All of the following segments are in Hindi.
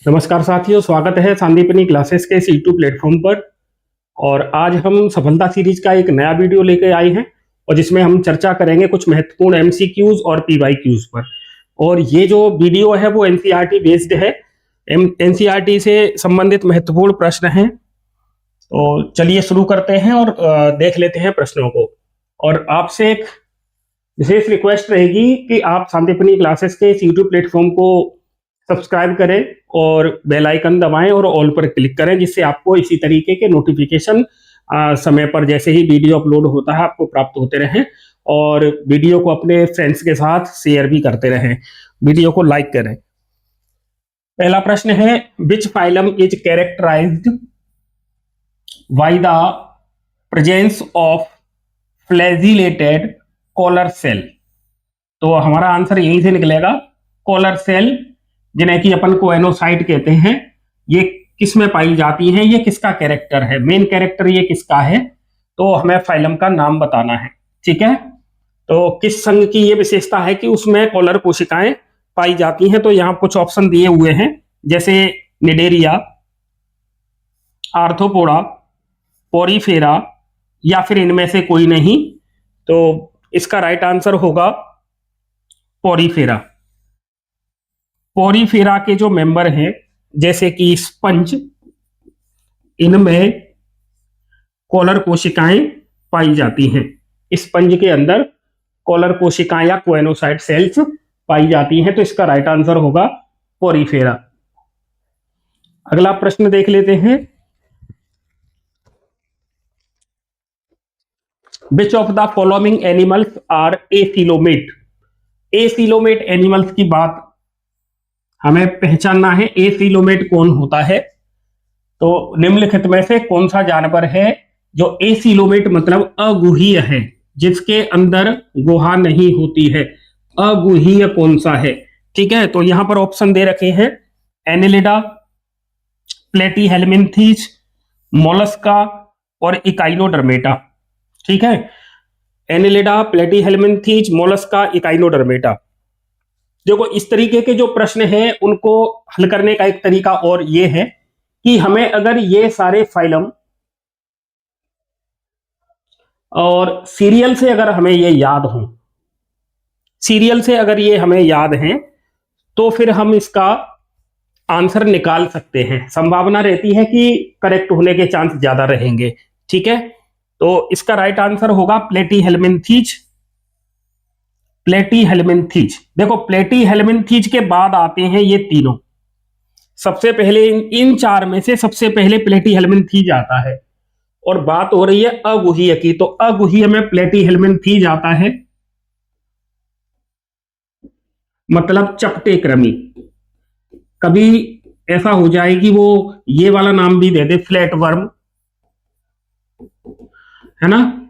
नमस्कार साथियों, स्वागत है संदीपनी क्लासेस के इस यूट्यूब प्लेटफॉर्म पर। और आज हम सफलता सीरीज का एक नया वीडियो लेके आए हैं और जिसमें हम चर्चा करेंगे कुछ महत्वपूर्ण एमसीक्यूज और पीवाईक्यूज पर। और ये जो वीडियो है वो एनसीईआरटी बेस्ड है, एनसीईआरटी से संबंधित महत्वपूर्ण प्रश्न हैं। तो चलिए शुरू करते हैं और देख लेते हैं प्रश्नों को। और आपसे एक विशेष रिक्वेस्ट रहेगी कि आप संदीपनी क्लासेस के इस यूट्यूब प्लेटफॉर्म को सब्सक्राइब करें और बेल आइकन दबाएं और ऑल पर क्लिक करें, जिससे आपको इसी तरीके के नोटिफिकेशन समय पर जैसे ही वीडियो अपलोड होता है आपको प्राप्त होते रहें। और वीडियो को अपने फ्रेंड्स के साथ शेयर भी करते रहें, वीडियो को लाइक करें। पहला प्रश्न है, which phylum is characterised by the presence of flagellated collar cell. तो हमारा आंसर यहीं से निकलेगा, कॉलर सेल, जिन्हें कि अपन कोएनोसाइट कहते हैं। ये किस में पाई जाती है, ये किसका कैरेक्टर है, मेन कैरेक्टर ये किसका है, तो हमें फाइलम का नाम बताना है। ठीक है, तो किस संघ की ये विशेषता है कि उसमें कॉलर कोशिकाएं पाई जाती हैं। तो यहाँ कुछ ऑप्शन दिए हुए हैं, जैसे निडेरिया, आर्थ्रोपोडा, पोरीफेरा या फिर इनमें से कोई नहीं। तो इसका राइट आंसर होगा पोरीफेरा। पोरीफेरा के जो मेंबर हैं जैसे कि स्पंज, इनमें कॉलर कोशिकाएं पाई जाती हैं। स्पंज के अंदर कॉलर कोशिकाएं या कोएनोसाइट सेल्स पाई जाती हैं। तो इसका राइट आंसर होगा पोरीफेरा। अगला प्रश्न देख लेते हैं, which of the following animals are acoelomate. Acoelomate animals की बात हमें पहचानना है, एसिलोमेट कौन होता है। तो निम्नलिखित में से कौन सा जानवर है जो एसिलोमेट मतलब अगुहीय है, जिसके अंदर गुहा नहीं होती है, अगुहीय कौन सा है। ठीक है, तो यहां पर ऑप्शन दे रखे हैं, एनेलिडा, प्लेटीहेल्मिन्थीज, मोलस्का और इकाइनोडर्मेटा। ठीक है, एनेलिडा, प्लेटीहेल्मिन्थीज, मोलस्का, इकाइनोडर्मेटा। देखो, इस तरीके के जो प्रश्न हैं उनको हल करने का एक तरीका और ये है कि हमें अगर ये सारे फाइलम और सीरियल से अगर हमें ये याद हो, सीरियल से अगर ये हमें याद हैं, तो फिर हम इसका आंसर निकाल सकते हैं। संभावना रहती है कि करेक्ट होने के चांस ज्यादा रहेंगे। ठीक है, तो इसका राइट आंसर होगा प्लेटीहेल्मिन्थीज। प्लेटीहेल्मिन्थीज। देखो, प्लेटीहेल्मिन्थीज के बाद आते हैं ये तीनों। सबसे पहले इन चार में से सबसे पहले प्लेटीहेल्मिन्थीज आता है। और बात हो रही है अगुहीय की, तो अगुहीय में प्लेटीहेल्मिन्थीज आता है, मतलब चपटे क्रमी। कभी ऐसा हो जाए कि वो ये वाला नाम भी दे दे, फ्लैट वर्म, है ना।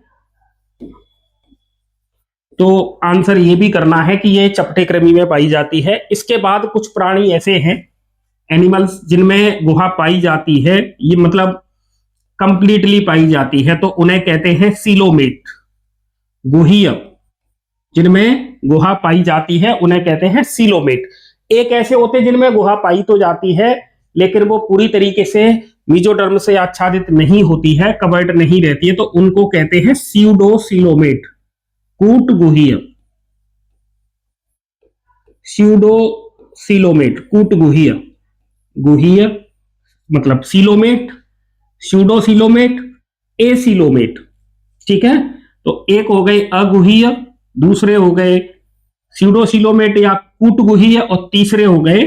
तो आंसर ये भी करना है कि ये चपटे क्रमी में पाई जाती है। इसके बाद कुछ प्राणी ऐसे हैं, एनिमल्स, जिनमें गुहा पाई जाती है, ये मतलब कंप्लीटली पाई जाती है, तो उन्हें कहते हैं सीलोमेट। गुहीय जिनमें गुहा पाई जाती है उन्हें कहते हैं सीलोमेट। एक ऐसे होते हैं जिनमें गुहा पाई तो जाती है लेकिन वो पूरी तरीके से मेसोडर्म से आच्छादित नहीं होती है, कवर्ड नहीं रहती है, तो उनको कहते हैं स्यूडोसीलोमेट, कूट गुहीय। स्यूडोसीलोमेट, कूट गुहीय, गुहीय मतलब सीलोमेट, स्यूडोसीलोमेट, एसीलोमेट। ठीक है, तो एक हो गए अगुहीय, दूसरे हो गए स्यूडोसीलोमेट या कूट गुहीय, और तीसरे हो गए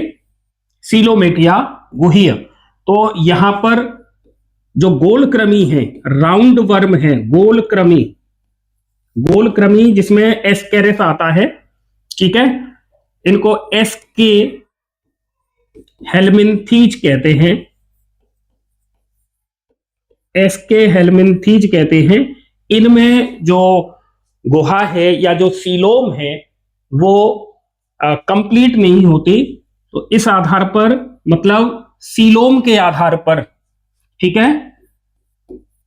सीलोमेट या गुहीय। तो यहां पर जो गोलक्रमी है, राउंड वर्म है, गोलक्रमी, गोलक्रमी जिसमें एस्केरिस आता है। ठीक है, इनको एस्के हेल्मिन्थीज कहते हैं, एस्के हेल्मिन्थीज कहते हैं। इनमें जो गुहा है या जो सीलोम है वो कंप्लीट नहीं होती। तो इस आधार पर, मतलब सीलोम के आधार पर, ठीक है,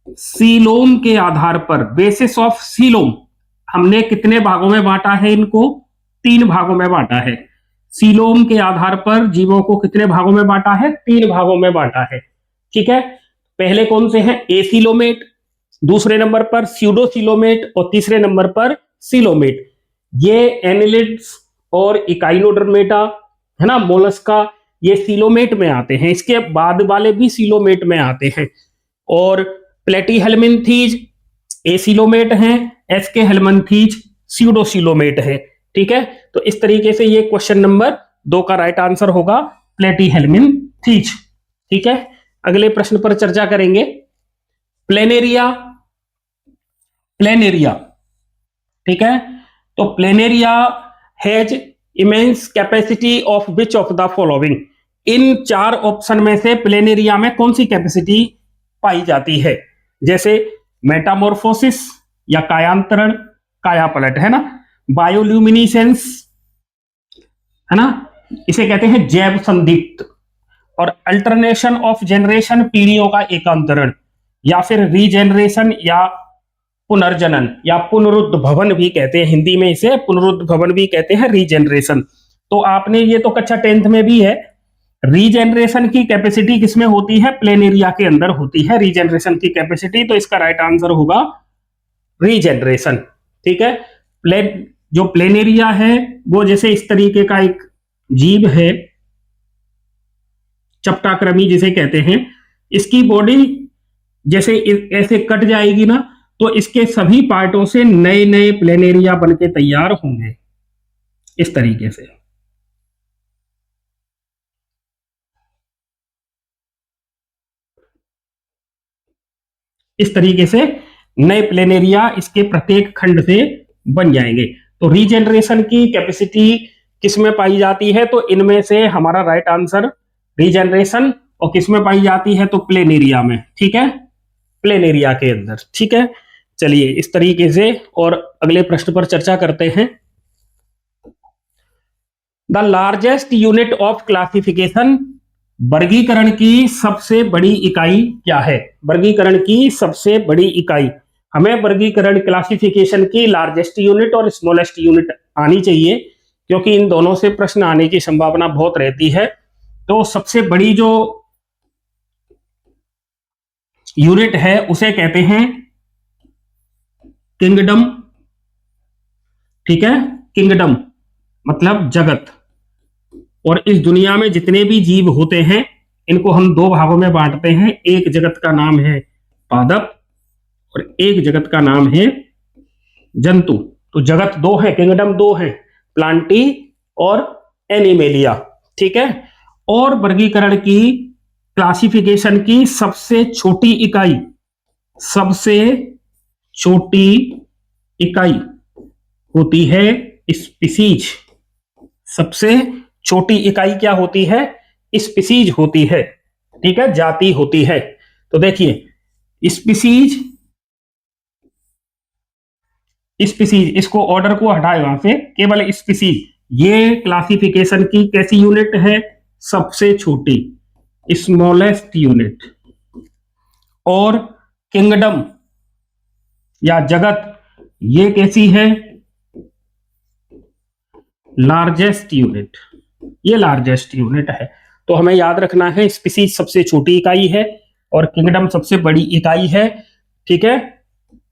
सीलोम के आधार पर, बेसिस ऑफ सीलोम, हमने कितने भागों में बांटा है इनको, 3 भागों में बांटा है। सीलोम के आधार पर जीवों को कितने भागों में बांटा है? 3 भागों में बांटा है। ठीक है, पहले कौन से हैं? एसीलोमेट, दूसरे नंबर पर स्यूडोसीलोमेट और तीसरे नंबर पर सीलोमेट। ये एनिलिड्स और इकाइनोडर्मेटा है ना, मोलस्का, ये सीलोमेट में आते हैं। इसके बाद वाले भी सीलोमेट में आते हैं। और प्लेटीहेल्मिन्थीज एसीलोमेट हैं, एसके हेल्मंथीज स्यूडोसीलोमेट है। ठीक है, तो इस तरीके से ये क्वेश्चन नंबर 2 का राइट आंसर होगा प्लेटीहेल्मिन्थीज। ठीक है, अगले प्रश्न पर चर्चा करेंगे। प्लेनेरिया, प्लेनेरिया, ठीक है, तो planaria has immense capacity of which of the following? In 4 option में से प्लेनेरिया में कौन सी कैपेसिटी पाई जाती है? जैसे मेटामॉर्फोसिस या कायांतरण, कायापलट है ना, बायोल्यूमिनेसेंस है ना, इसे कहते हैं जैव संदीप्त, और अल्टरनेशन ऑफ जनरेशन, पीढ़ियों का एकांतरण, या फिर रीजेनरेशन या पुनर्जनन या पुनरुद्भवन भी कहते हैं, हिंदी में इसे पुनरुद्भवन भी कहते हैं, रीजेनरेशन। तो आपने ये तो कक्षा 10th में भी है। रीजेनरेशन की कैपेसिटी किसमें होती है? प्लेनेरिया के अंदर होती है रीजेनरेशन की कैपेसिटी। तो इसका राइट आंसर होगा रीजेनरेशन। ठीक है, जो प्लेनेरिया है वो जैसे इस तरीके का एक जीव है, चपटाक्रमी जिसे कहते हैं। इसकी बॉडी जैसे ऐसे कट जाएगी ना, तो इसके सभी पार्टों से नए नए प्लेनेरिया बनके तैयार होंगे इस तरीके से। इस तरीके से नए प्लेनेरिया इसके प्रत्येक खंड से बन जाएंगे। तो रीजेनरेशन की कैपेसिटी किसमें पाई जाती है? तो इनमें से हमारा राइट आंसर रीजेनरेशन, और किसमें पाई जाती है? तो प्लेनेरिया में। ठीक है, प्लेनेरिया के अंदर। ठीक है, चलिए इस तरीके से और अगले प्रश्न पर चर्चा करते हैं। The largest unit of classification, वर्गीकरण की सबसे बड़ी इकाई क्या है? वर्गीकरण की सबसे बड़ी इकाई, हमें वर्गीकरण क्लासिफिकेशन की लार्जेस्ट यूनिट और स्मॉलेस्ट यूनिट आनी चाहिए, क्योंकि इन दोनों से प्रश्न आने की संभावना बहुत रहती है। तो सबसे बड़ी जो यूनिट है उसे कहते हैं किंगडम। ठीक है, किंगडम मतलब जगत। और इस दुनिया में जितने भी जीव होते हैं इनको हम 2 भागों में बांटते हैं। एक जगत का नाम है पादप और एक जगत का नाम है जंतु। तो जगत 2 है, किंगडम 2 है, प्लांटी और एनिमेलिया। ठीक है, और वर्गीकरण की क्लासिफिकेशन की सबसे छोटी इकाई, सबसे छोटी इकाई होती है स्पीसीज। सबसे छोटी इकाई क्या होती है? स्पीसीज होती है। ठीक है, जाति होती है। तो देखिए स्पीसीज, स्पीसीज, इसको ऑर्डर को हटाए वहां से, केवल स्पीसीज, ये क्लासिफिकेशन की कैसी यूनिट है? सबसे छोटी, स्मॉलेस्ट यूनिट। और किंगडम या जगत, ये कैसी है? लार्जेस्ट यूनिट, ये लार्जेस्ट यूनिट है। तो हमें याद रखना है स्पीसीज सबसे छोटी इकाई है और किंगडम सबसे बड़ी इकाई है। ठीक है,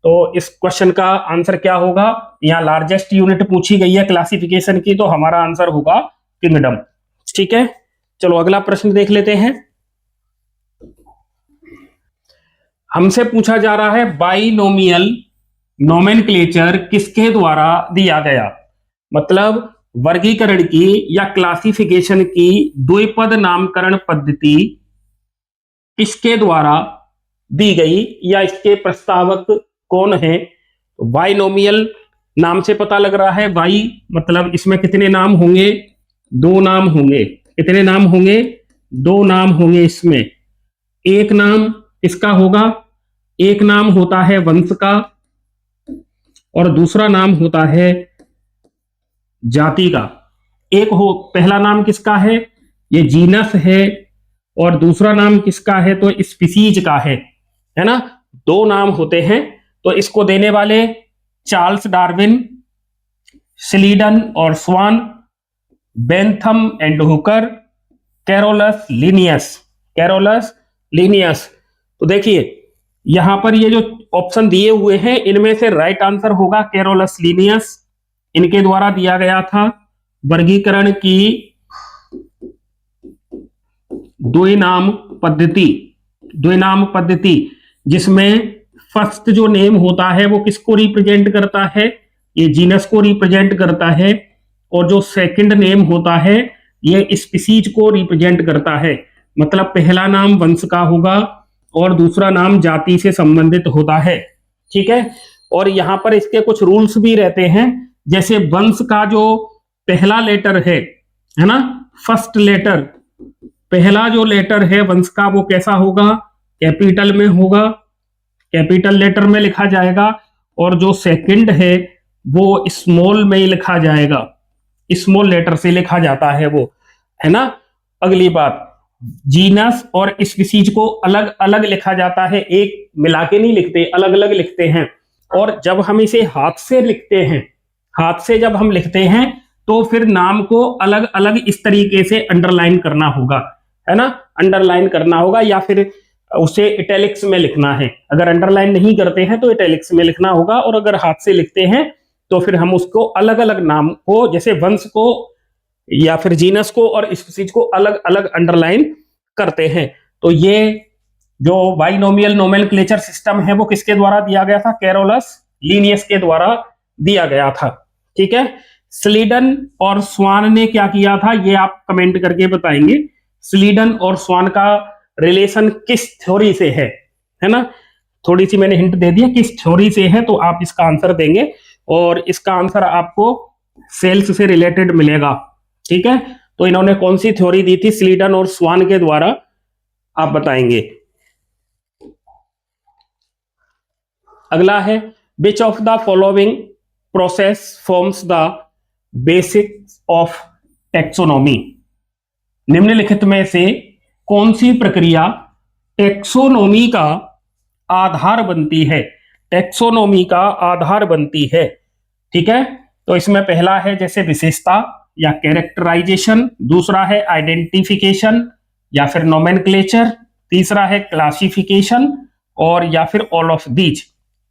तो इस क्वेश्चन का आंसर क्या होगा? यहाँ लार्जेस्ट यूनिट पूछी गई है क्लासिफिकेशन की, तो हमारा आंसर होगा किंगडम। ठीक है, चलो अगला प्रश्न देख लेते हैं। हमसे पूछा जा रहा है बाइनोमियल नोमेनक्लेचर किसके द्वारा दिया गया? मतलब वर्गीकरण की या क्लासिफिकेशन की द्विपद नामकरण पद्धति किसके द्वारा दी गई या इसके प्रस्तावक कौन है? बाइनोमियल नाम से पता लग रहा है, बाई मतलब इसमें कितने नाम होंगे? 2 नाम होंगे। कितने नाम होंगे? 2 नाम होंगे इसमें। एक नाम इसका होगा, एक नाम होता है वंश का और दूसरा नाम होता है जाति का। पहला नाम किसका है? ये जीनस है, और दूसरा नाम किसका है? तो स्पीसीज का है ना। 2 नाम होते हैं। तो इसको देने वाले चार्ल्स डार्विन, स्लीडन और Schwann. Bentham and Hooker, Carolus Linnaeus, Carolus Linnaeus. तो देखिए यहां पर ये जो ऑप्शन दिए हुए हैं इनमें से राइट आंसर होगा कैरोलस लिनियस। इनके द्वारा दिया गया था वर्गीकरण की द्विनाम पद्धति, द्विनाम पद्धति, जिसमें फर्स्ट जो नेम होता है वो किसको रिप्रेजेंट करता है, ये जीनस को रिप्रेजेंट करता है, और जो सेकंड नेम होता है ये स्पीसीज को रिप्रेजेंट करता है। मतलब पहला नाम वंश का होगा और दूसरा नाम जाति से संबंधित होता है। ठीक है, और यहां पर इसके कुछ रूल्स भी रहते हैं, जैसे वंश का जो पहला लेटर है ना, फर्स्ट लेटर, पहला जो लेटर है वंश का वो कैसा होगा, कैपिटल में होगा, कैपिटल लेटर में लिखा जाएगा, और जो सेकंड है वो स्मॉल में ही लिखा जाएगा, स्मॉल लेटर से लिखा जाता है वो, है ना। अगली बात, जीनस और स्पीसीज को अलग अलग लिखा जाता है, एक मिला के नहीं लिखते, अलग अलग लिखते हैं। और जब हम इसे हाथ से लिखते हैं, हाथ से जब हम लिखते हैं तो फिर नाम को अलग अलग इस तरीके से अंडरलाइन करना होगा, है ना, अंडरलाइन करना होगा, या फिर उसे इटैलिक्स में लिखना है। अगर अंडरलाइन नहीं करते हैं तो इटैलिक्स में लिखना होगा, और अगर हाथ से लिखते हैं तो फिर हम उसको अलग अलग नाम को, जैसे वंश को या फिर जीनस को और स्पीसीज को अलग अलग अंडरलाइन करते हैं। तो ये जो बाइनोमियल नोमेनक्लेचर सिस्टम है वो किसके द्वारा दिया गया था, कैरोलस लिनियस के द्वारा दिया गया था। ठीक है, स्लीडन और स्वान ने क्या किया था ये आप कमेंट करके बताएंगे। स्लीडन और स्वान का रिलेशन किस थ्योरी से है ना, थोड़ी सी मैंने हिंट दे दिया किस थ्योरी से है, तो आप इसका आंसर देंगे और इसका आंसर आपको सेल्स से रिलेटेड मिलेगा। ठीक है, तो इन्होंने कौन सी थ्योरी दी थी स्लीडन और स्वान के द्वारा, आप बताएंगे। अगला है, विच of the following process forms the basics of taxonomy, निम्नलिखित में से कौन सी प्रक्रिया टैक्सोनॉमी का आधार बनती है, टैक्सोनॉमी का आधार बनती है। ठीक है, तो इसमें पहला है जैसे विशेषता या कैरेक्टराइजेशन, दूसरा है आइडेंटिफिकेशन या फिर नोमेनक्लेचर, तीसरा है क्लासिफिकेशन, और या फिर ऑल ऑफ दीज।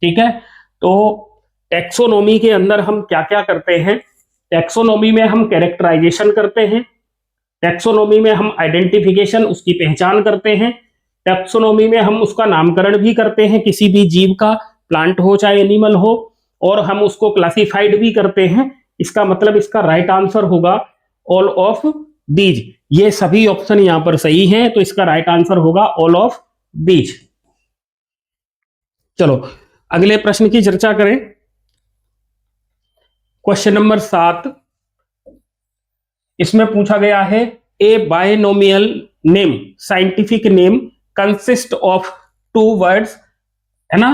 ठीक है, तो टैक्सोनॉमी के अंदर हम क्या क्या करते हैं, टैक्सोनॉमी में हम कैरेक्टराइजेशन करते हैं, टैक्सोनॉमी में हम आइडेंटिफिकेशन उसकी पहचान करते हैं, टैक्सोनॉमी में हम उसका नामकरण भी करते हैं किसी भी जीव का, प्लांट हो चाहे एनिमल हो, और हम उसको क्लासिफाइड भी करते हैं। इसका मतलब इसका राइट आंसर होगा ऑल ऑफ दीज। ये सभी ऑप्शन यहां पर सही हैं, तो इसका राइट आंसर होगा ऑल ऑफ दीज। चलो अगले प्रश्न की चर्चा करें। क्वेश्चन नंबर 7, इसमें पूछा गया है a binomial name, scientific name consist of 2 words, है ना,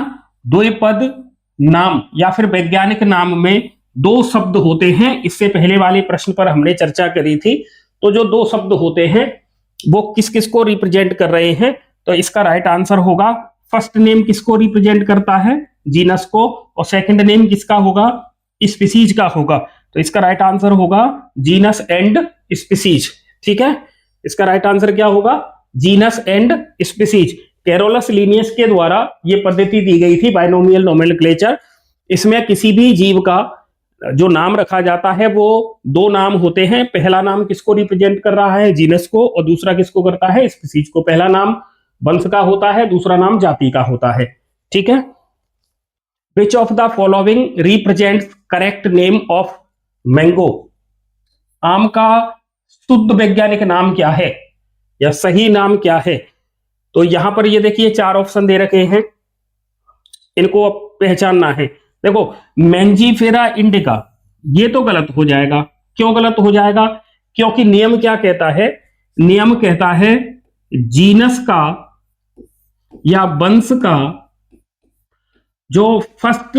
द्विपद नाम या फिर वैज्ञानिक नाम में 2 शब्द होते हैं। इससे पहले वाले प्रश्न पर हमने चर्चा करी थी। तो जो 2 शब्द होते हैं वो किस किस को रिप्रेजेंट कर रहे हैं, तो इसका राइट आंसर होगा, फर्स्ट नेम किसको रिप्रेजेंट करता है, जीनस को, और सेकंड नेम किसका होगा, स्पीसीज का होगा। तो इसका राइट आंसर होगा जीनस एंड स्पीसीज। ठीक है, इसका राइट आंसर क्या होगा, genus and species. Carolus Linnaeus के द्वारा ये पद्धति दी गई थी बाइनोमियल नोमेनक्लेचर। इसमें किसी भी जीव का जो नाम रखा जाता है वो 2 नाम होते हैं, पहला नाम किसको रिप्रेजेंट कर रहा है, जीनस को, और दूसरा किसको करता है, स्पीसीज को। पहला नाम वंश का होता है, दूसरा नाम जाति का होता है। ठीक है, विच of the following represents correct name of mango, आम का शुद्ध वैज्ञानिक नाम क्या है या सही नाम क्या है। तो यहां पर ये देखिए 4 ऑप्शन दे रखे हैं, इनको पहचानना है। देखो मैंजीफेरा इंडिका, ये तो गलत हो जाएगा। क्यों गलत हो जाएगा, क्योंकि नियम क्या कहता है, नियम कहता है जीनस का या वंश का जो फर्स्ट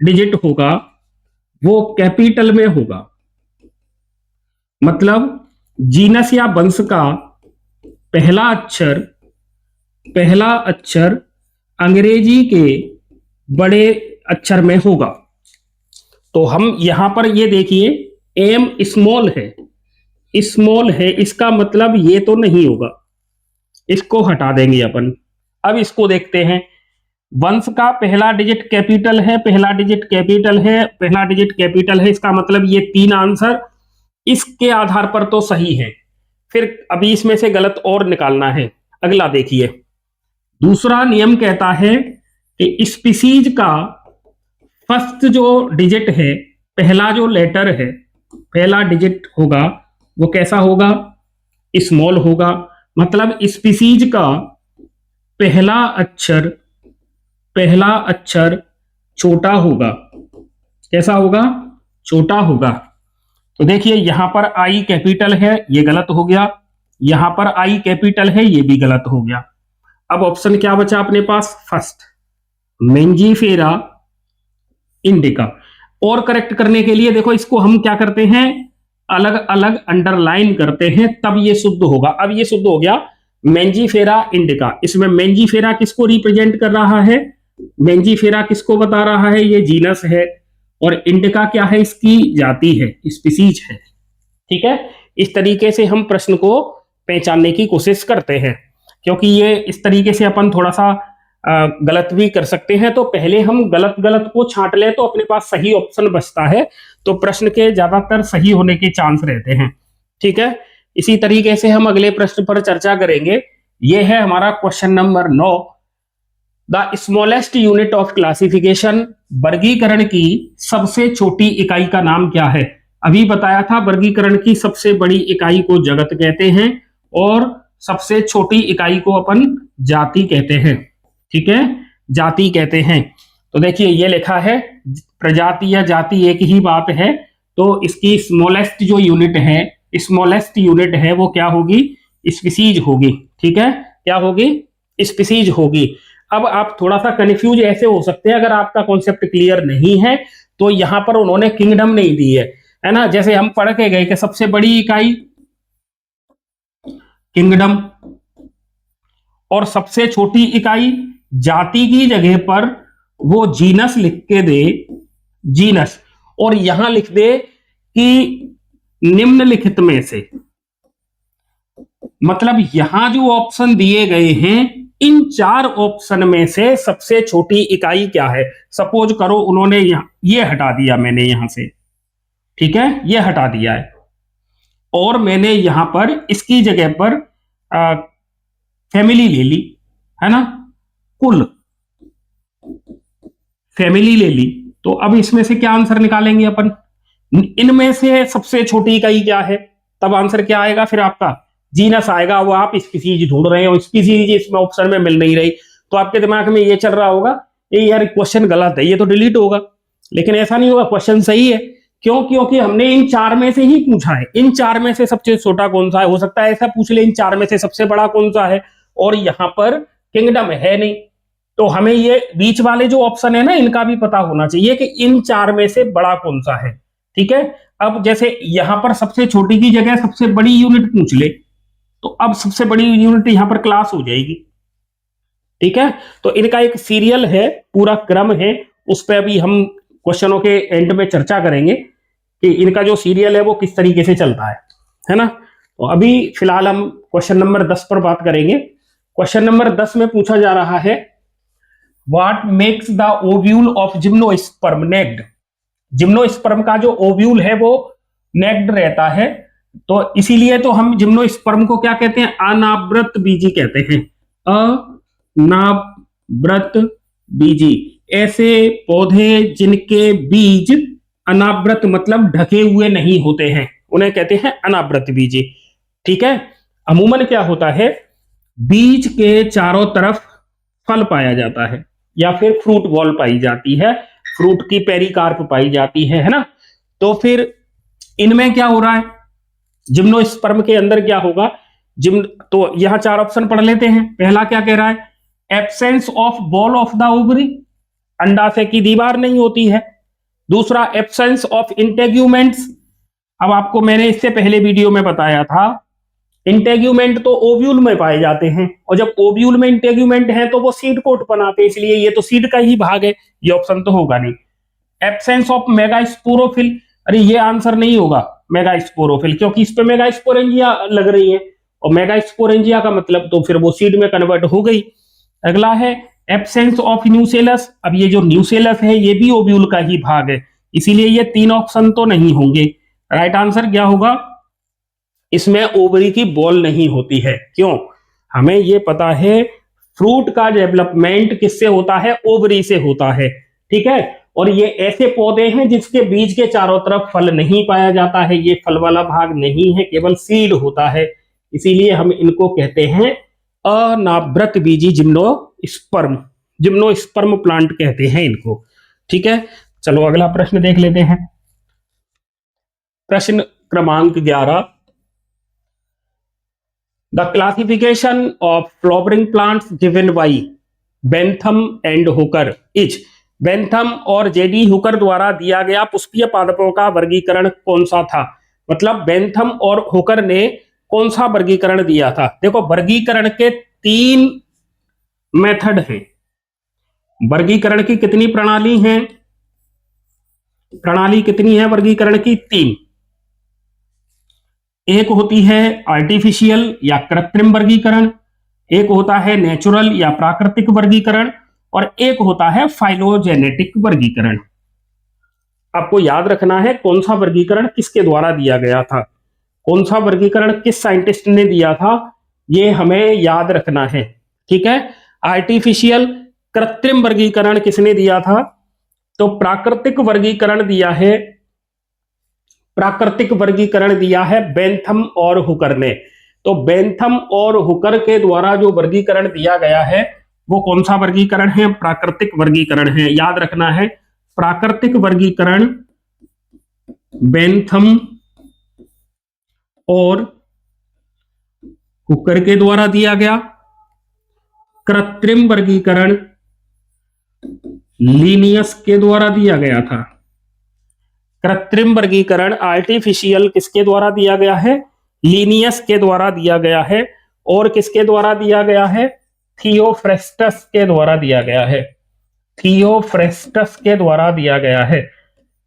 डिजिट होगा वो कैपिटल में होगा। मतलब जीनस या वंश का पहला अक्षर अंग्रेजी के बड़े अक्षर में होगा। तो हम यहां पर ये देखिए एम स्मॉल है, स्मॉल है, इसका मतलब ये तो नहीं होगा, इसको हटा देंगे अपन। अब इसको देखते हैं। वंश का पहला डिजिट कैपिटल है, पहला डिजिट कैपिटल है, पहला डिजिट कैपिटल है, इसका मतलब ये 3 आंसर इसके आधार पर तो सही है। फिर अभी इसमें से गलत और निकालना है। अगला देखिए, दूसरा नियम कहता है कि स्पीसीज का फर्स्ट जो डिजिट है, पहला जो लेटर है, पहला डिजिट होगा वो कैसा होगा, स्मॉल होगा। मतलब स्पीसीज का पहला अक्षर छोटा होगा। कैसा होगा, छोटा होगा। तो देखिए यहां पर आई कैपिटल है, ये गलत हो गया, यहां पर आई कैपिटल है, ये भी गलत हो गया। अब ऑप्शन क्या बचा अपने पास, फर्स्ट मेंजीफेरा इंडिका। और करेक्ट करने के लिए देखो इसको हम क्या करते हैं, अलग अलग अंडरलाइन करते हैं, तब ये शुद्ध होगा। अब ये शुद्ध हो गया मेंजीफेरा इंडिका। इसमें मेंजीफेरा किसको रिप्रेजेंट कर रहा है, मेंजीफेरा किसको बता रहा है, ये जीनस है, और इंडिका क्या है, इसकी जाति है, स्पीसीज है। ठीक है, इस तरीके से हम प्रश्न को पहचानने की कोशिश करते हैं, क्योंकि ये इस तरीके से अपन थोड़ा सा गलत भी कर सकते हैं। तो पहले हम गलत गलत को छांट ले तो अपने पास सही ऑप्शन बचता है, तो प्रश्न के ज्यादातर सही होने के चांस रहते हैं। ठीक है, इसी तरीके से हम अगले प्रश्न पर चर्चा करेंगे। यह है हमारा question number 9। The smallest unit of classification, वर्गीकरण की सबसे छोटी इकाई का नाम क्या है। अभी बताया था वर्गीकरण की सबसे बड़ी इकाई को जगत कहते हैं और सबसे छोटी इकाई को अपन जाति कहते हैं। ठीक है, जाति कहते हैं। तो देखिए ये लिखा है, प्रजाति या जाति एक ही बात है, तो इसकी स्मॉलेस्ट जो यूनिट है, स्मॉलेस्ट यूनिट है वो क्या होगी, स्पीसीज होगी। ठीक है, क्या होगी, स्पीसीज होगी। अब आप थोड़ा सा कंफ्यूज ऐसे हो सकते हैं, अगर आपका कॉन्सेप्ट क्लियर नहीं है तो यहां पर उन्होंने किंगडम नहीं दी है ना। जैसे हम पढ़ के गए कि सबसे बड़ी इकाई किंगडम और सबसे छोटी इकाई जाति की जगह पर वो जीनस लिख के दे, जीनस, और यहां लिख दे कि निम्नलिखित में से, मतलब यहां जो ऑप्शन दिए गए हैं इन 4 ऑप्शन में से सबसे छोटी इकाई क्या है। सपोज करो उन्होंने ये हटा दिया, मैंने यहां से, ठीक है, ये हटा दिया है, और मैंने यहां पर इसकी जगह पर फैमिली ले ली, है ना, कुल फैमिली ले ली। तो अब इसमें से क्या आंसर निकालेंगे अपन, इनमें से सबसे छोटी इकाई क्या है, तब आंसर क्या आएगा, फिर आपका जीनस आएगा। वो आप स्पीसीज ढूंढ रहे हो, स्पीसीज इसमें ऑप्शन में मिल नहीं रही, तो आपके दिमाग में ये चल रहा होगा ये यार क्वेश्चन गलत है, ये तो डिलीट होगा। लेकिन ऐसा नहीं होगा, क्वेश्चन सही है। क्यों, क्योंकि हमने इन 4 में से ही पूछा है, इन 4 में से सबसे छोटा कौन सा है। हो सकता है ऐसा पूछ ले इन 4 में से सबसे बड़ा कौन सा है, और यहां पर किंगडम है नहीं, तो हमें ये बीच वाले जो ऑप्शन है ना इनका भी पता होना चाहिए कि इन 4 में से बड़ा कौन सा है। ठीक है, अब जैसे यहां पर सबसे छोटी की जगह सबसे बड़ी यूनिट पूछ ले, तो अब सबसे बड़ी यूनिट यहां पर क्लास हो जाएगी। ठीक है, तो इनका एक सीरियल है, पूरा क्रम है, उस पर अभी हम क्वेश्चनों के एंड में चर्चा करेंगे कि इनका जो सीरियल है वो किस तरीके से चलता है ना। तो अभी फिलहाल हम क्वेश्चन नंबर 10 पर बात करेंगे। क्वेश्चन नंबर 10 में पूछा जा रहा है, what makes the ovule of gymnosperm naked. Gymnosperm का जो ओव्यूल है वो नेक्ड रहता है, तो इसीलिए तो हम जिम्नोस्पर्म को क्या कहते हैं, अनावृत बीजी कहते हैं, अनावृत बीजी। ऐसे पौधे जिनके बीज अनावृत मतलब ढके हुए नहीं होते हैं, उन्हें कहते हैं अनावृत बीजी। ठीक है, अमूमन क्या होता है, बीज के चारों तरफ फल पाया जाता है या फिर फ्रूट बॉल पाई जाती है, फ्रूट की पेरिकार्प पाई जाती है ना। तो फिर इनमें क्या हो रहा है, जिम्नोस्पर्म के अंदर क्या होगा, तो यहां 4 ऑप्शन पढ़ लेते हैं। पहला क्या कह रहा है, absence of ball of the ovary, अंडाशय की दीवार नहीं होती है। दूसरा, एब्सेंस ऑफ इंटेग्यूमेंट्स। अब आपको मैंने इससे पहले वीडियो में बताया था, इंटेग्यूमेंट तो ओव्यूल में पाए जाते हैं, और जब ओव्यूल में इंटेग्यूमेंट है तो वो सीड कोट बनाते हैं, इसलिए ये तो सीड का ही भाग है, ये ऑप्शन तो होगा नहीं। एब्सेंस ऑफ मेगास्पोरोफिल, अरे ये आंसर नहीं होगा, मेगास्पोरोफिल, क्योंकि इस पे मेगास्पोरेंजिया लग रही है और मेगास्पोरेंजिया का मतलब तो फिर वो सीड में कन्वर्ट हो गई। अगला है एब्सेंस ऑफ न्यूसेलस। अब ये जो न्यूसेलस है ये भी ओव्यूल का ही भाग है, इसीलिए ये 3 ऑप्शन तो नहीं होंगे। राइट आंसर क्या होगा? इसमें ओवरी की बॉल नहीं होती है। क्यों? हमें ये पता है फ्रूट का डेवलपमेंट किससे होता है? ओवरी से होता है। ठीक है, और ये ऐसे पौधे हैं जिसके बीज के चारों तरफ फल नहीं पाया जाता है, ये फल वाला भाग नहीं है, केवल सीड होता है, इसीलिए हम इनको कहते हैं अनावृत बीजी जिम्नोस्पर्म। जिम्नोस्पर्म प्लांट कहते हैं इनको। ठीक है, चलो अगला प्रश्न देख लेते हैं। प्रश्न क्रमांक 11, the classification of flowering plants given by Bentham and Hooker is. Bentham और जेडी हुकर द्वारा दिया गया पुष्पीय पादपों का वर्गीकरण कौन सा था? मतलब बेंथम और हुकर ने कौन सा वर्गीकरण दिया था? देखो, वर्गीकरण के 3 मेथड हैं। वर्गीकरण की कितनी प्रणाली हैं? प्रणाली कितनी है वर्गीकरण की? 3। एक होती है आर्टिफिशियल या कृत्रिम वर्गीकरण, एक होता है नेचुरल या प्राकृतिक वर्गीकरण, और एक होता है फाइलोजेनेटिक वर्गीकरण। आपको याद रखना है कौन सा वर्गीकरण किसके द्वारा दिया गया था, कौन सा वर्गीकरण किस साइंटिस्ट ने दिया था, ये हमें याद रखना है। ठीक है, आर्टिफिशियल कृत्रिम वर्गीकरण किसने दिया था? तो प्राकृतिक वर्गीकरण दिया है, प्राकृतिक वर्गीकरण दिया है बेंथम और हुकर ने। तो बेंथम और हुकर के द्वारा जो वर्गीकरण दिया गया है वो कौन सा वर्गीकरण है? प्राकृतिक वर्गीकरण है। याद रखना है, प्राकृतिक वर्गीकरण बेंथम और हुकर के द्वारा दिया गया, कृत्रिम वर्गीकरण लिनियस के द्वारा दिया गया था। कृत्रिम वर्गीकरण आर्टिफिशियल किसके द्वारा दिया गया है? लिनियस के द्वारा दिया गया है। और किसके द्वारा दिया गया है? थियोफ्रेस्टस के द्वारा दिया गया है। थियोफ्रेस्टस के द्वारा दिया गया है।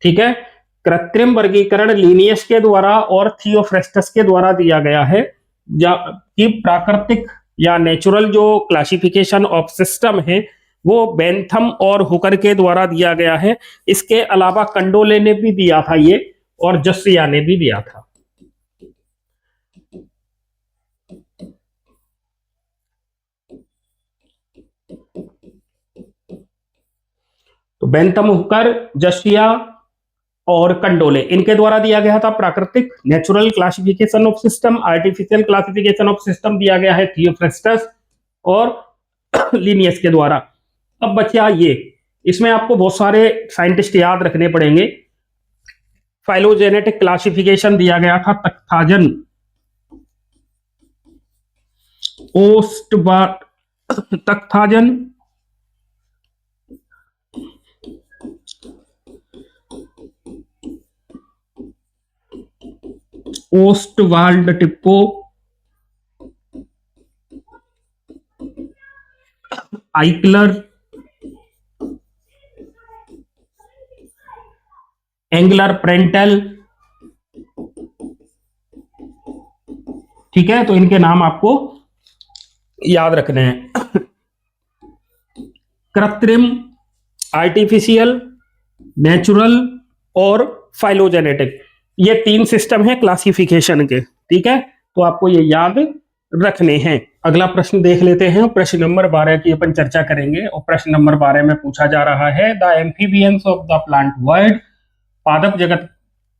ठीक है, कृत्रिम वर्गीकरण लिनियस के द्वारा और थियोफ्रेस्टस के द्वारा दिया गया है। कि प्राकृतिक या नेचुरल जो क्लासिफिकेशन ऑफ सिस्टम है वो बेंथम और हुकर के द्वारा दिया गया है। इसके अलावा कंडोले ने भी दिया था ये, और जस्सिया ने भी दिया था। तो बेंथम, हुकर, जस्सिया और कंडोले, इनके द्वारा दिया गया था प्राकृतिक natural classification of system. Artificial classification of system दिया गया है थियोफ्रेस्टस और लिनियस के द्वारा। अब बचा ये, इसमें आपको बहुत सारे साइंटिस्ट याद रखने पड़ेंगे। फाइलोजेनेटिक क्लासिफिकेशन दिया गया था तख्ताजन, तख्ताजन, ओस्टवाल्ड टिप्पो, आइकलर, एंगलर प्रेंटल। ठीक है, तो इनके नाम आपको याद रखने हैं। कृत्रिम, आर्टिफिशियल, नेचुरल और फाइलोजेनेटिक, ये 3 सिस्टम है क्लासिफिकेशन के। ठीक है, तो आपको ये याद रखने हैं। अगला प्रश्न देख लेते हैं। प्रश्न नंबर 12 की अपन चर्चा करेंगे और प्रश्न नंबर 12 में पूछा जा रहा है the amphibians of the plant world. पादप जगत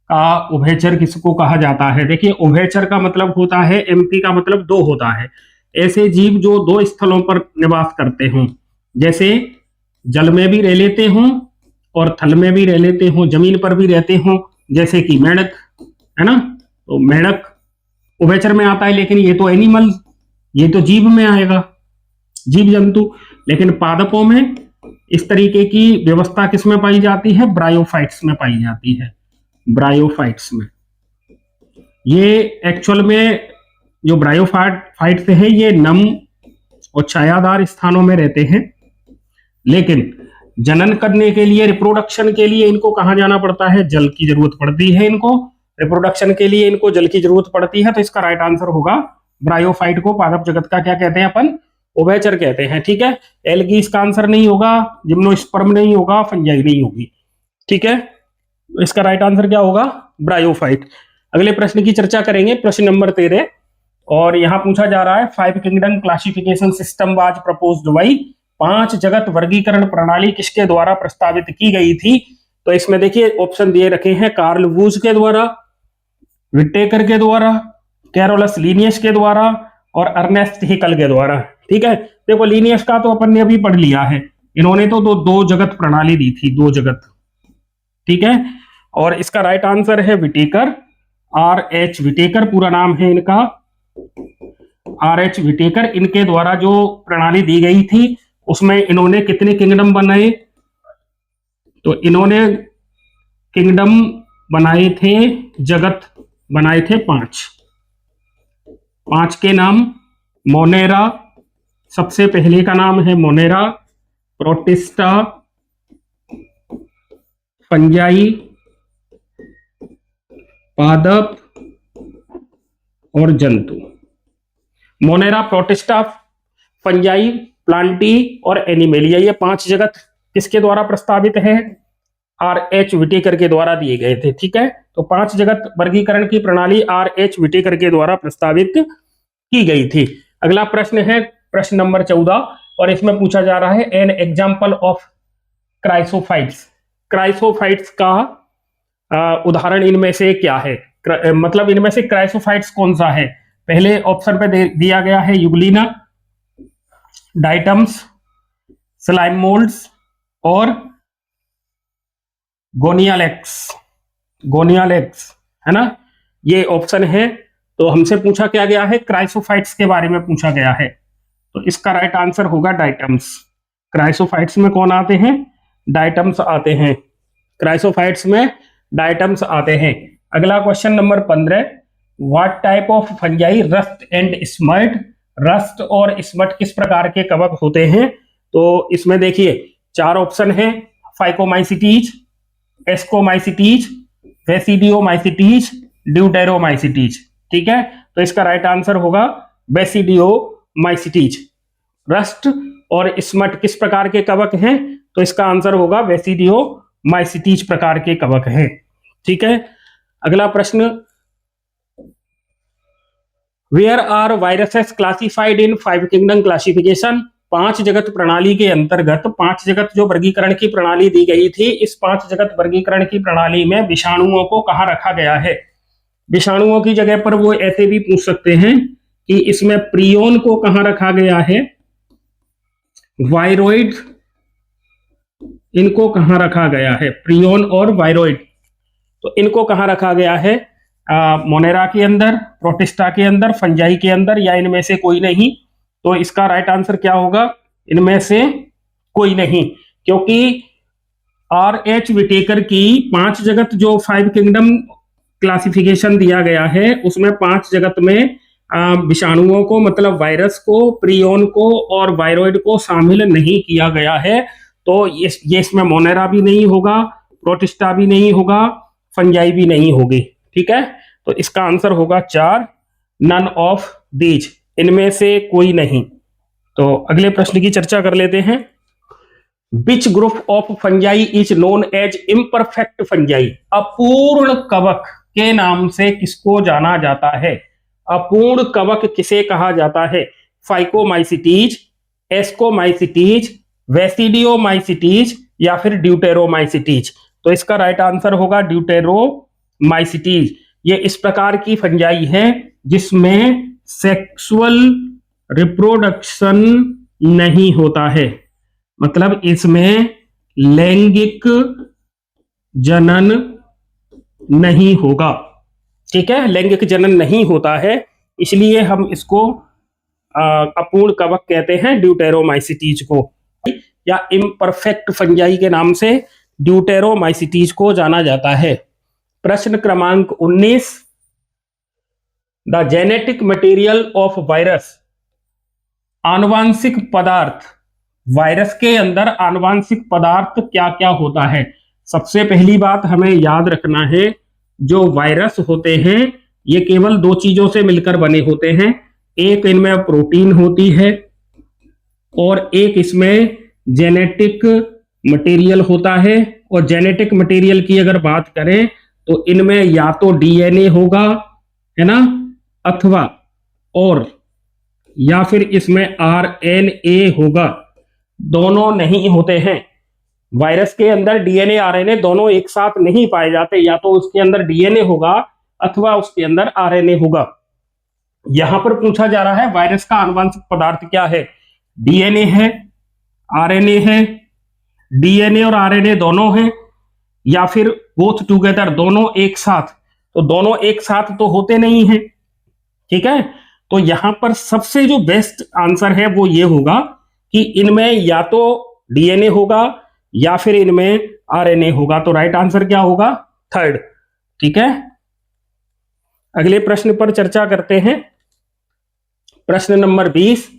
का उभयचर किसको कहा जाता है? देखिए, उभयचर का मतलब होता है, एम्फी का मतलब 2 होता है, ऐसे जीव जो 2 स्थलों पर निवास करते हों, जैसे जल में भी रह लेते हों और थल में भी रह लेते हों, जमीन पर भी रहते हों, जैसे कि मेंढक है ना। तो मेंढक उभयचर में आता है, लेकिन ये तो एनिमल, ये तो जीव में आएगा, जीव जंतु। लेकिन पादपों में इस तरीके की व्यवस्था किसमें पाई जाती है? ब्रायोफाइट्स में पाई जाती है, ब्रायोफाइट्स में। ये एक्चुअल में जो ब्रायोफाइट्स है ये नम और छायादार स्थानों में रहते हैं, लेकिन जनन करने के लिए, रिप्रोडक्शन के लिए इनको कहां जाना पड़ता है? जल की जरूरत पड़ती है इनको। रिप्रोडक्शन के लिए इनको जल की जरूरत पड़ती है, तो इसका राइट आंसर होगा ब्रायोफाइट को पादप जगत का क्या कहते हैं अपन, उभयचर कहते हैं। ठीक है, एल्गी इसका आंसर नहीं होगा, जिम्नोस्पर्म नहीं होगा, फंजाई नहीं होगी। ठीक है, इसका राइट आंसर क्या होगा, ब्रायोफाइट। अगले प्रश्न की चर्चा करेंगे, प्रश्न नंबर 13, और यहां पूछा जा रहा है 5 kingdom classification system was proposed by, 5 जगत वर्गीकरण प्रणाली किसके द्वारा प्रस्तावित की गई थी। तो इसमें देखिए ऑप्शन दिए रखे हैं, कार्ल वूज के द्वारा, विटेकर के द्वारा, कैरोलस लीनियस के द्वारा और अर्नेस्ट हिकल के द्वारा। ठीक है, देखो लीनियस का तो अपन ने अभी पढ़ लिया है, इन्होंने तो दो जगत प्रणाली दी थी, 2 जगत। ठीक है, और इसका राइट आंसर है विटेकर, R.H. विटेकर पूरा नाम है इनका, R.H. विटेकर। इनके द्वारा जो प्रणाली दी गई थी उसमें इन्होंने कितने किंगडम बनाए, तो इन्होंने किंगडम बनाए थे, जगत बनाए थे 5 के नाम, मोनेरा, सबसे पहले का नाम है मोनेरा, प्रोटिस्टा, फंजाई, पादप और जंतु। मोनेरा, प्रोटिस्टा, फंजाई, प्लांटी और एनिमेलिया, ये 5 जगत किसके द्वारा प्रस्तावित है, R.H. विटेकर के द्वारा दिए गए थे। ठीक है, तो 5 जगत वर्गीकरण की प्रणाली R.H. विटेकर के द्वारा प्रस्तावित की गई थी। अगला प्रश्न है प्रश्न नंबर 14, और इसमें पूछा जा रहा है an example of chrysophytes. Chrysophytes का उदाहरण इनमें से क्या है, मतलब इनमें से क्राइसोफाइट्स कौन सा है। पहले ऑप्शन पे दिया गया है युगलिना, डाइटम्स, स्लाइम मोल्ड्स और गोनियालेक्स है ना, ये ऑप्शन है। तो हमसे पूछा क्या गया है, क्राइसोफाइट्स के बारे में पूछा गया है, तो इसका राइट आंसर होगा डाइटम्स। क्राइसोफाइट्स में कौन आते हैं, डाइटम्स आते हैं, क्राइसोफाइट्स में डाइटम्स आते हैं। अगला question number 15, what type of fungi rust and smut, rust और स्मट किस प्रकार के कवक होते हैं। तो इसमें देखिए 4 ऑप्शन है, फाइकोमाइसिटीज, एस्कोमाइसिटीज, वेसिडियोमाइसिटीज, ड्यूटेरोमाइसिटीज। ठीक है, तो इसका राइट आंसर होगा वेसिडियोमाइसिटीज। रस्ट और स्मट किस प्रकार के कवक हैं, तो इसका आंसर होगा वेसिडियोमाइसिटीज प्रकार के कवक हैं। ठीक है, अगला प्रश्न, where are viruses classified in 5 kingdom classification. 5 जगत प्रणाली के अंतर्गत 5 जगत जो वर्गीकरण की प्रणाली दी गई थी, इस 5 जगत वर्गीकरण की प्रणाली में विषाणुओं को कहां रखा गया है। विषाणुओं की जगह पर वो ऐसे भी पूछ सकते हैं कि इसमें प्रियोन को कहां रखा गया है, वायरोइड इनको कहां रखा गया है, प्रियोन और वायरोइड, तो इनको कहां रखा गया है, मोनेरा के अंदर, प्रोटिस्टा के अंदर, फंजाई के अंदर, या इनमें से कोई नहीं। तो इसका राइट आंसर क्या होगा, इनमें से कोई नहीं, क्योंकि R.H. विटेकर की 5 जगत जो 5 किंगडम क्लासिफिकेशन दिया गया है, उसमें 5 जगत में विषाणुओं को, मतलब वायरस को, प्रियोन को और वायरोइड को शामिल नहीं किया गया है। तो ये इसमें मोनेरा भी नहीं होगा, प्रोटिस्टा भी नहीं होगा, फंजाई भी नहीं होगी। ठीक है, तो इसका आंसर होगा 4, नन ऑफ दीज, इनमें से कोई नहीं। तो अगले प्रश्न की चर्चा कर लेते हैं, which group of fungi is known as imperfect fungi. अपूर्ण कवक के नाम से किसको जाना जाता है, अपूर्ण कवक किसे कहा जाता है, फाइकोमाइसिटीज, एस्कोमाइसिटीज, वेसिडियोमाइसिटीज या फिर ड्यूटेरोमाइसिटीज। तो इसका राइट आंसर होगा ड्यूटेरोमाइसिटीज। ये इस प्रकार की फंजाई है जिसमें सेक्सुअल रिप्रोडक्शन नहीं होता है, मतलब इसमें लैंगिक जनन नहीं होगा। ठीक है, लैंगिक जनन नहीं होता है, इसलिए हम इसको अपूर्ण कवक कहते हैं, ड्यूटेरोमाइसिटीज को, या इम्परफेक्ट फंजाई के नाम से ड्यूटेरोमाइसिटीज को जाना जाता है। प्रश्न क्रमांक 19, the genetic material of virus. आनुवांशिक पदार्थ, वायरस के अंदर आनुवांशिक पदार्थ क्या क्या होता है। सबसे पहली बात हमें याद रखना है, जो वायरस होते हैं ये केवल दो चीजों से मिलकर बने होते हैं। एक इनमें प्रोटीन होती है और एक इसमें जेनेटिक मटेरियल होता है। और जेनेटिक मटेरियल की अगर बात करें तो इनमें या तो डीएनए होगा, है ना, अथवा और या फिर इसमें आरएनए होगा। दोनों नहीं होते हैं। वायरस के अंदर डीएनए आरएनए दोनों एक साथ नहीं पाए जाते, या तो उसके अंदर डीएनए होगा अथवा उसके अंदर आरएनए होगा। यहां पर पूछा जा रहा है वायरस का आनुवंशिक पदार्थ क्या है। डीएनए है, आरएनए है, डीएनए और आरएनए दोनों हैं, या फिर बोथ टुगेदर दोनों एक साथ। तो दोनों एक साथ तो होते नहीं हैं, ठीक है। तो यहां पर सबसे जो बेस्ट आंसर है वो ये होगा कि इनमें या तो डीएनए होगा या फिर इनमें आरएनए होगा। तो राइट आंसर क्या होगा? थर्ड, ठीक है। अगले प्रश्न पर चर्चा करते हैं। प्रश्न नंबर 20,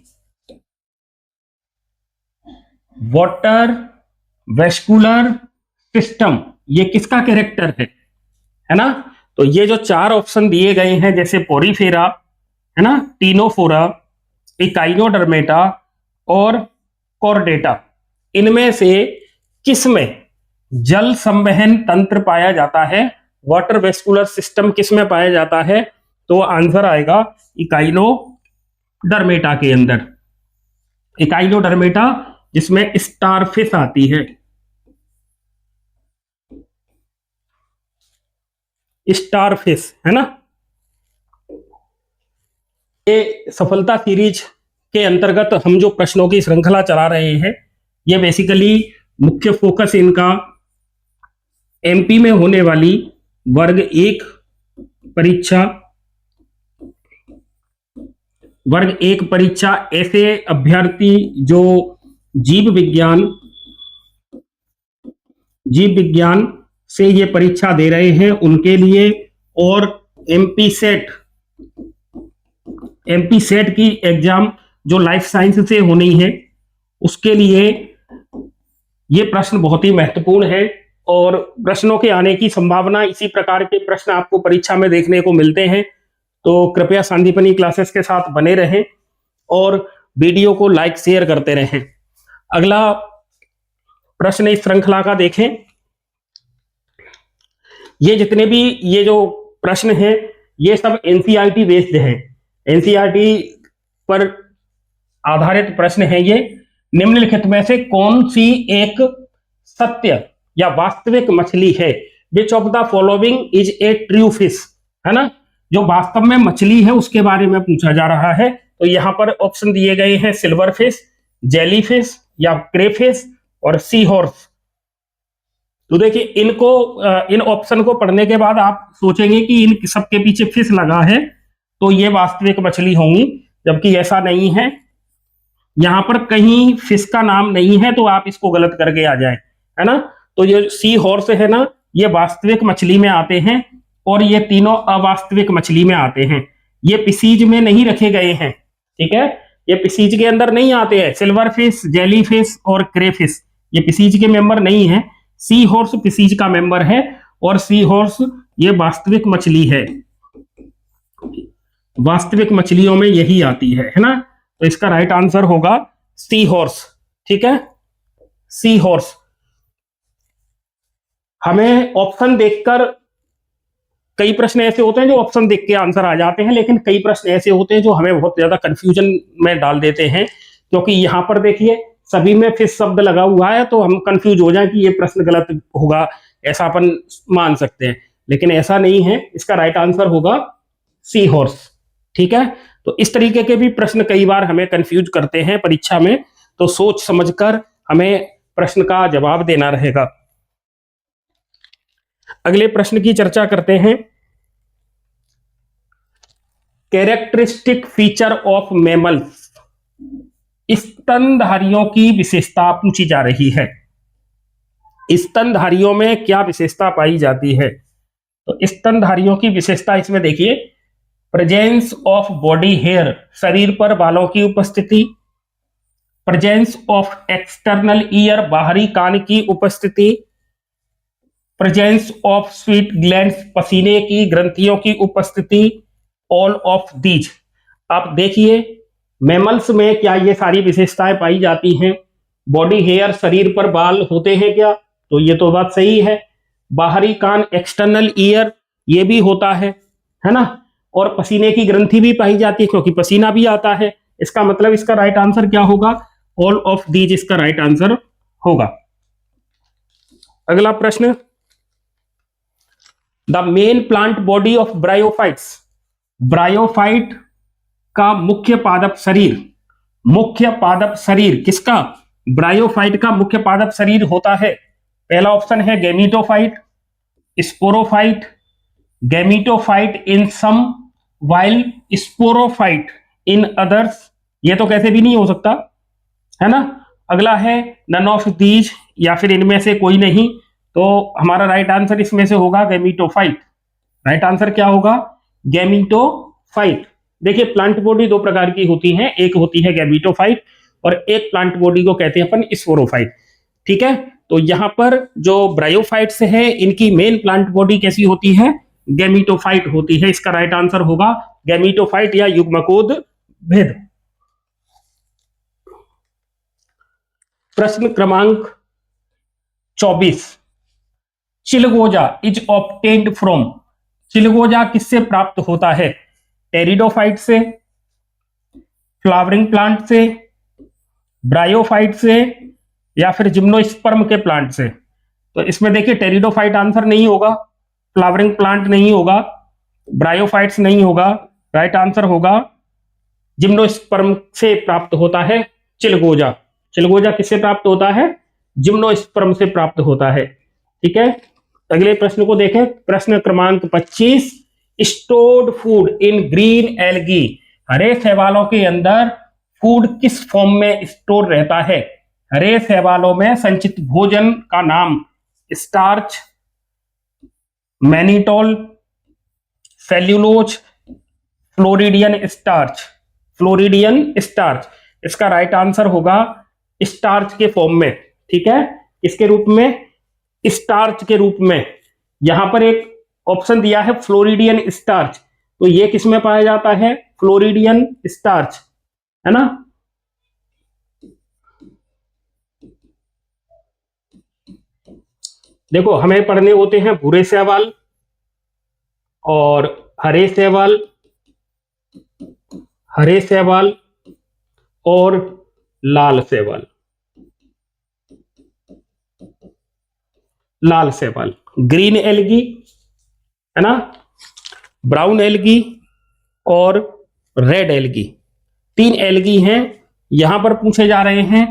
वाटर वेस्कुलर सिस्टम ये किसका कैरेक्टर है ना। तो ये जो चार ऑप्शन दिए गए हैं, जैसे पोरीफेरा, है ना, टीनोफोरा, इकाइनोडर्मेटा और कॉर्डेटा, इनमें से किसमें जल संवहन तंत्र पाया जाता है? वाटर वेस्कुलर सिस्टम किसमें पाया जाता है? तो आंसर आएगा इकाइनोडर्मेटा के अंदर। इकाइनोडर्मेटा जिसमें स्टारफिश आती है, स्टारफिश, है ना। ये सफलता सीरीज के अंतर्गत हम जो प्रश्नों की श्रृंखला चला रहे हैं, ये बेसिकली मुख्य फोकस इनका एमपी में होने वाली वर्ग एक परीक्षा, ऐसे अभ्यर्थी जो जीव विज्ञान से ये परीक्षा दे रहे हैं उनके लिए, और एमपी सेट की एग्जाम जो लाइफ साइंस से होनी है उसके लिए ये प्रश्न बहुत ही महत्वपूर्ण है। और प्रश्नों के आने की संभावना, इसी प्रकार के प्रश्न आपको परीक्षा में देखने को मिलते हैं। तो कृपया संदीपनी क्लासेस के साथ बने रहें और वीडियो को लाइक शेयर करते रहें। अगला प्रश्न इस श्रृंखला का देखें। ये जितने भी ये जो प्रश्न हैं ये सब एनसीईआरटी बेस्ड है, एनसीईआरटी पर आधारित प्रश्न है ये। निम्नलिखित में से कौन सी एक सत्य या वास्तविक मछली है? विच of the following is a true fish, है ना। जो वास्तव में मछली है उसके बारे में पूछा जा रहा है। तो यहां पर ऑप्शन दिए गए हैं सिल्वर फिश, जेली फिश या क्रेफिश और सी हॉर्स। तो देखिए इनको इन ऑप्शन को पढ़ने के बाद आप सोचेंगे कि इन सबके पीछे फिश लगा है तो ये वास्तविक मछली होंगी, जबकि ऐसा नहीं है। यहां पर कहीं फिश का नाम नहीं है तो आप इसको गलत करके आ जाए, है ना। तो ये सी हॉर्स है ना, ये वास्तविक मछली में आते हैं और ये तीनों अवास्तविक मछली में आते हैं। ये पिसीज में नहीं रखे गए हैं, ठीक है, ये पिसीज के अंदर नहीं आते हैं। सिल्वर फिश, जेली फिश और क्रेफिश ये पिसीज के मेंबर नहीं है। सी हॉर्स पिसीज का मेंबर है और सी हॉर्स ये वास्तविक मछली है, वास्तविक मछलियों में यही आती है ना। तो इसका राइट आंसर होगा सी हॉर्स, ठीक है, सी हॉर्स। हमें ऑप्शन देखकर, कई प्रश्न ऐसे होते हैं जो ऑप्शन देख के आंसर आ जाते हैं, लेकिन कई प्रश्न ऐसे होते हैं जो हमें बहुत ज्यादा कंफ्यूजन में डाल देते हैं। क्योंकि यहां पर देखिए सभी में फिश शब्द लगा हुआ है तो हम कंफ्यूज हो जाए कि ये प्रश्न गलत होगा, ऐसा अपन मान सकते हैं, लेकिन ऐसा नहीं है। इसका राइट आंसर होगा सी हॉर्स, ठीक है। तो इस तरीके के भी प्रश्न कई बार हमें कंफ्यूज करते हैं परीक्षा में, तो सोच समझकर हमें प्रश्न का जवाब देना रहेगा। अगले प्रश्न की चर्चा करते हैं। कैरेक्टरिस्टिक फीचर ऑफ मैमल्स, स्तनधारियों की विशेषता पूछी जा रही है। स्तनधारियों में क्या विशेषता पाई जाती है? तो स्तनधारियों की विशेषता इसमें देखिए, प्रेजेंस ऑफ बॉडी हेयर, शरीर पर बालों की उपस्थिति, प्रेजेंस ऑफ एक्सटर्नल ईयर, बाहरी कान की उपस्थिति, प्रेजेंस ऑफ स्वीट ग्लैंड्स, पसीने की ग्रंथियों की उपस्थिति, ऑल ऑफ दीज। आप देखिए मैमल्स में क्या ये सारी विशेषताएं पाई जाती हैं? बॉडी हेयर, शरीर पर बाल होते हैं क्या? तो ये तो बात सही है। बाहरी कान, एक्सटर्नल ईयर, ये भी होता है ना? और पसीने की ग्रंथि भी पाई जाती है क्योंकि पसीना भी आता है। इसका मतलब इसका राइट आंसर क्या होगा? ऑल ऑफ दीज इसका राइट आंसर होगा। अगला प्रश्न, the main plant body of bryophytes. Bryophyte का मुख्य पादप शरीर, मुख्य पादप शरीर किसका? ब्रायोफाइट का मुख्य पादप शरीर होता है। पहला ऑप्शन है gametophyte, sporophyte, gametophyte in some while sporophyte in others. ये तो कैसे भी नहीं हो सकता, है ना? अगला है नन ऑफ दीज, या फिर इनमें से कोई नहीं। तो हमारा राइट आंसर इसमें से होगा गैमीटोफाइट। राइट आंसर क्या होगा? गैमीटोफाइट। देखिए प्लांट बॉडी दो प्रकार की होती है, एक होती है गैमीटोफाइट और एक प्लांट बॉडी को कहते हैं अपन स्पोरोफाइट। ठीक है, तो यहां पर जो ब्रायोफाइट्स है इनकी मेन प्लांट बॉडी कैसी होती है? गैमीटोफाइट होती है। इसका राइट आंसर होगा गैमीटोफाइट या युग्मकोद भेद। प्रश्न क्रमांक 24, चिलगोजा इज ऑब्टेन्ड फ्रॉम। चिलगोजा किससे प्राप्त होता है? टेरिडोफाइट से, फ्लावरिंग प्लांट से, ब्रायोफाइट से, या फिर जिम्नोस्पर्म के प्लांट से। तो इसमें देखिए टेरिडोफाइट आंसर नहीं होगा, फ्लावरिंग प्लांट नहीं होगा, ब्रायोफाइट्स नहीं होगा। राइट आंसर होगा जिम्नोस्पर्म से प्राप्त होता है चिलगोजा। चिलगोजा किससे प्राप्त होता है? जिम्नोस्पर्म से प्राप्त होता है। ठीक है, अगले प्रश्न को देखें। प्रश्न क्रमांक 25, stored food in green algae. हरे शैवालों के अंदर फूड किस फॉर्म में स्टोर रहता है? हरे शैवालों में संचित भोजन का नाम starch, mannitol, cellulose, floridean starch. Floridean starch इसका राइट आंसर होगा स्टार्च के फॉर्म में। ठीक है, इसके रूप में, स्टार्च के रूप में। यहां पर एक ऑप्शन दिया है फ्लोरिडियन स्टार्च, तो ये किस में पाया जाता है? फ्लोरिडियन स्टार्च, है ना? देखो हमें पढ़ने होते हैं भूरे शैवाल और हरे शैवाल, हरे शैवाल और लाल शैवाल। लाल शैवाल, ग्रीन एल्गी, है ना, ब्राउन एल्गी और रेड एल्गी। तीन एल्गी हैं, यहां पर पूछे जा रहे हैं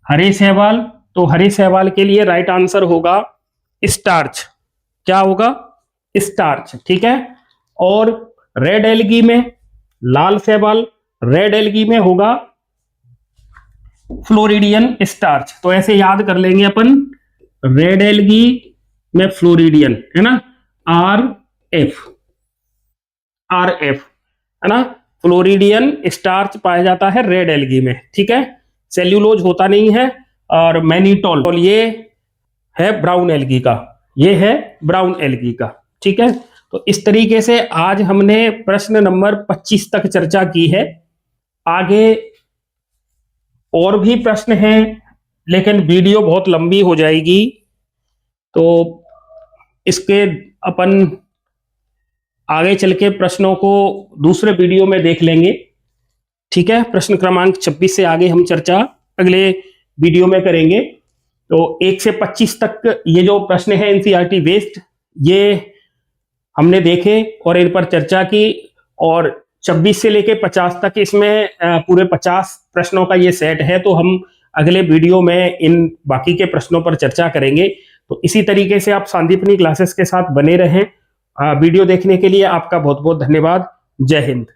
हरे शैवाल। तो हरे शैवाल के लिए राइट आंसर होगा स्टार्च। क्या होगा? स्टार्च। ठीक है, और रेड एल्गी में, लाल शैवाल, रेड एल्गी में होगा फ्लोरिडियन स्टार्च। तो ऐसे याद कर लेंगे अपन, रेड एल्गी में फ्लोरिडियन, है ना, आर एफ, आर एफ, है ना। फ्लोरिडियन स्टार्च पाया जाता है रेड एल्गी में। ठीक है, सेल्यूलोज होता नहीं है, और मैनिटोल ये है ब्राउन एल्गी का, ये है ब्राउन एल्गी का। ठीक है, तो इस तरीके से आज हमने प्रश्न नंबर 25 तक चर्चा की है। आगे और भी प्रश्न हैं, लेकिन वीडियो बहुत लंबी हो जाएगी, तो इसके अपन आगे चल के प्रश्नों को दूसरे वीडियो में देख लेंगे। ठीक है, प्रश्न क्रमांक 26 से आगे हम चर्चा अगले वीडियो में करेंगे। तो 1 से 25 तक ये जो प्रश्न है एनसीईआरटी बेस्ड, ये हमने देखे और इन पर चर्चा की, और 26 से लेके 50 तक इसमें पूरे 50 प्रश्नों का ये सेट है। तो हम अगले वीडियो में इन बाकी के प्रश्नों पर चर्चा करेंगे। तो इसी तरीके से आप संदीपनी क्लासेस के साथ बने रहें। वीडियो देखने के लिए आपका बहुत बहुत धन्यवाद। जय हिंद।